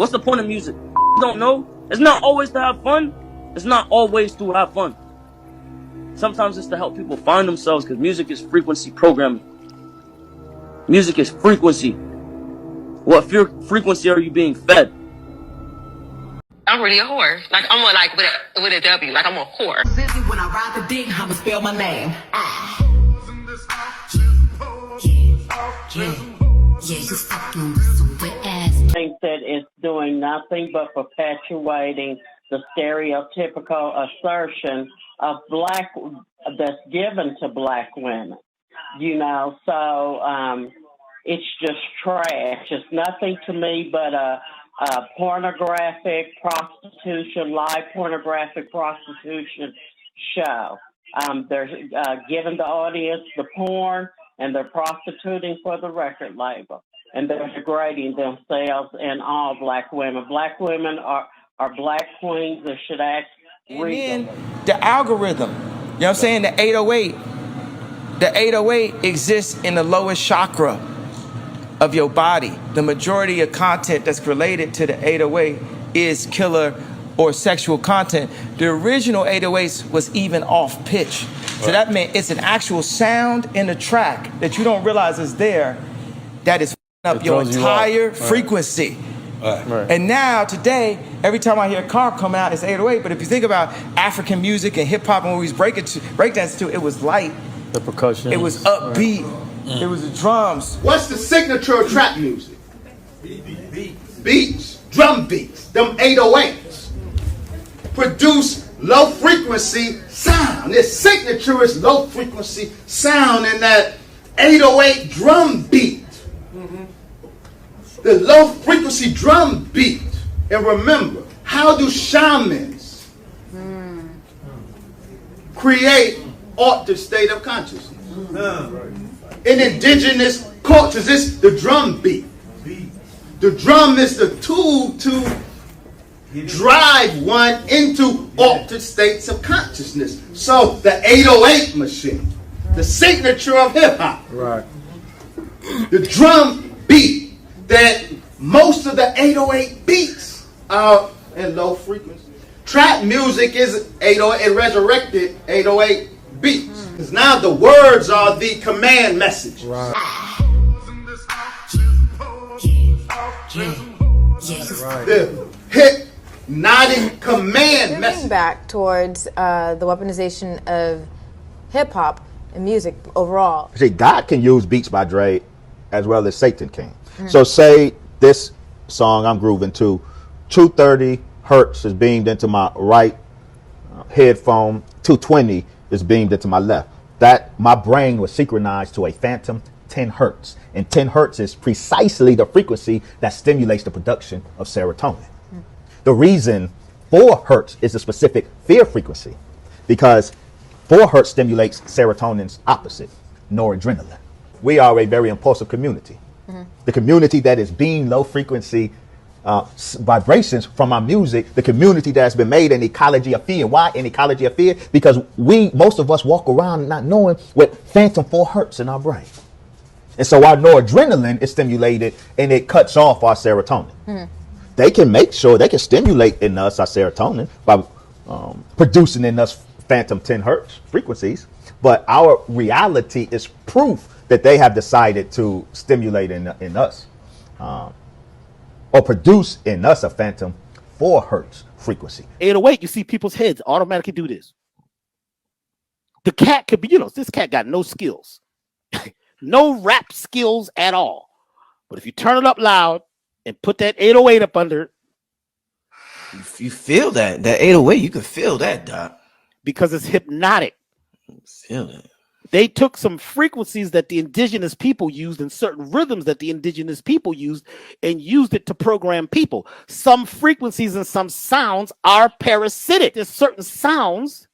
What's the point of music? Don't know. It's not always to have fun. It's not always to have fun. Sometimes it's to help people find themselves, because music is frequency programming. Music is frequency. What frequency are you being fed? I'm really a whore. Like I'm a, like with a W. Like I'm a whore. When I ride the dick, I'ma spell my name. Yeah, you fucking with some wet ass. I think that it's doing nothing but perpetuating the stereotypical assertion of black that's given to black women. You know, so it's just trash. It's nothing to me but a pornographic prostitution, live pornographic prostitution show. They're giving the audience the porn, and they're prostituting for the record label, and they're degrading themselves and all black women. Black women are black queens that should act regally. And then the algorithm, you know what I'm saying? The 808. The 808 exists in the lowest chakra of your body. The majority of content that's related to the 808 is killer or sexual content. The original 808s was even off pitch. So that meant it's an actual sound in the track that you don't realize is there that is up your entire frequency. Right. And now, today, every time I hear a car come out, it's 808. But if you think about African music and hip hop and what we was breakdance to, it was light. The percussion. It was upbeat. It was the drums. What's the signature of trap music? Beats. Drum beats. Them 808s. Produce low frequency sound. Its signature is low frequency sound in that 808 drum beat. The low frequency drum beat. And remember, how do shamans create altered state of consciousness? In indigenous cultures, it's the drum beat. The drum is the tool to drive one into altered states of consciousness. So the 808 machine, the signature of hip hop, Right. the drum beat, that most of the 808 beats are in low frequency. Trap music is 808, it resurrected 808 beats. Because now the words are the command message. Right. The hypnotic command message. Moving back towards the weaponization of hip hop and music overall. See, God can use Beats by Dre as well as Satan can. So say this song I'm grooving to, 230 hertz is beamed into my right headphone, 220 is beamed into my left. That my brain was synchronized to a phantom 10 hertz. And 10 hertz is precisely the frequency that stimulates the production of serotonin. The reason 4 hertz is a specific fear frequency, because 4 hertz stimulates serotonin's opposite, noradrenaline. We are a very impulsive community. The community that is being low frequency vibrations from our music, the community that's been made an ecology of fear. Why an ecology of fear? Because most of us walk around not knowing what phantom 4 hertz in our brain. And so our noradrenaline is stimulated and it cuts off our serotonin. They can make sure they can stimulate in us our serotonin by producing in us phantom 10 hertz frequencies. But our reality is proof that they have decided to stimulate in us or produce in us a phantom 4 hertz frequency. 808, you see people's heads automatically do this. The cat could be, this cat got no skills, no rap skills at all. But if you turn it up loud and put that 808 up under it, you feel that 808, you can feel that, Doc. Because it's hypnotic. Feel that. They took some frequencies that the indigenous people used and certain rhythms that the indigenous people used and used it to program people. Some frequencies and some sounds are parasitic. There's certain sounds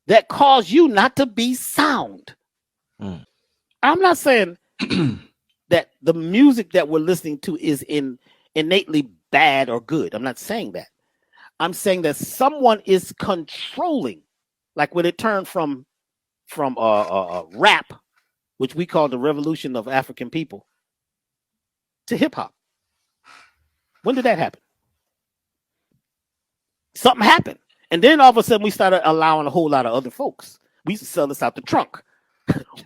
that cause you not to be sound. I'm not saying that the music that we're listening to is innately bad or good. I'm not saying that. I'm saying that someone is controlling, like when it turned from rap, which we call the revolution of African people, to hip hop. When did that happen? Something happened. And then all of a sudden we started allowing a whole lot of other folks. We used to sell this out the trunk.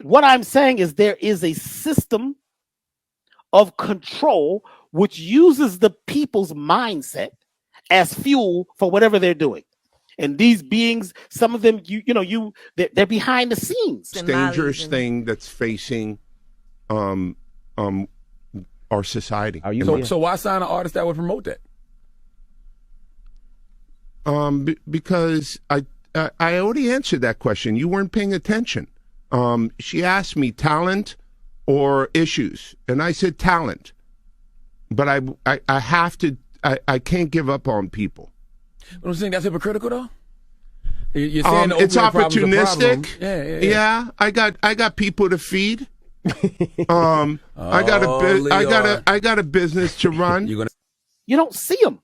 What I'm saying is there is a system of control which uses the people's mindset as fuel for whatever they're doing. And these beings, some of them, they're behind the scenes. Dangerous thing that's facing our society. So why sign an artist that would promote that? Because I already answered that question. You weren't paying attention. She asked me talent or issues, and I said talent. But I have to. I can't give up on people. But I'm saying that's hypocritical, though. You're saying it's opportunistic. Yeah. I got people to feed. I got a business to run. You don't see them,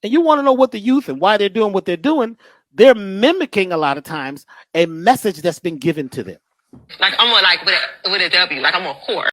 and you want to know what the youth and why they're doing what they're doing. They're mimicking a lot of times a message that's been given to them. Like I'm with a W. Like I'm a whore.